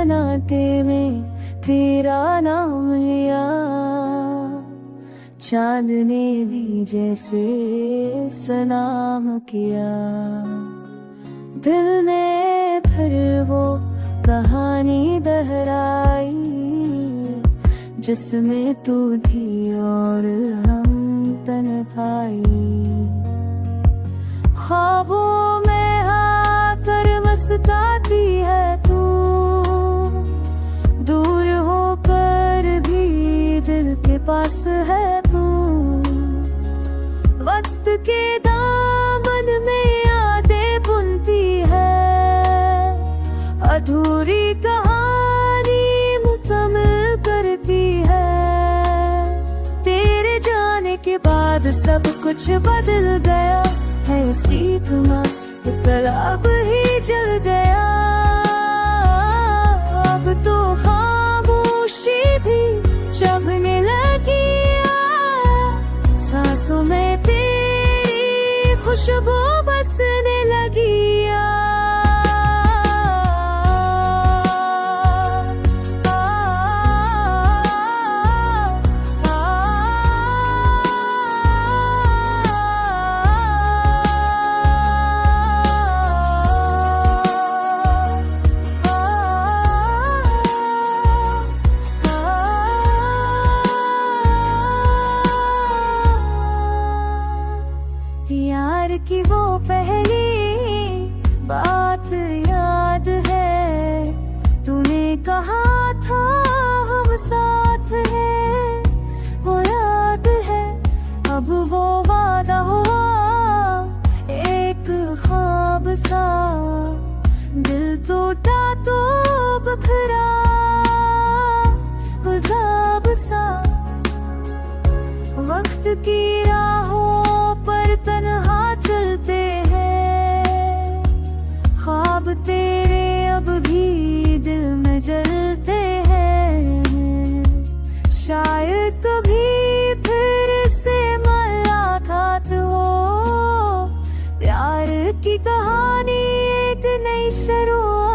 नाते में तेरा नाम लिया। चांद ने भी जैसे सलाम किया। दिल ने फिर वो कहानी दोहराई जिसमें तू थी और हम तन्हाई। ख्वाबों में आकर मुस्कुराती है तू, दूर होकर भी दिल के पास है तू। वक्त के दामन में यादें बुनती है, अधूरी कहानी मुकम्मल करती है। तेरे जाने के बाद सब कुछ बदल गया है, सीखना कल अब ही जल गया। अब तो खामोशी भी चबने लगी, सांसों में तेरी खुशबू बसने लगी। प्यार की वो पहली बात याद है, तूने कहा था हम साथ हैं, वो याद है। अब वो वादा हुआ एक ख्वाब सा, दिल टूटा तो बिखरा गुज़ाब सा। वक्त की राहों पर तन्हा चलते हैं, ख्वाब तेरे अब भी दिल में जलते हैं। शायद कभी फिर से मुलाकात हो, प्यार की कहानी एक नई शुरुआत।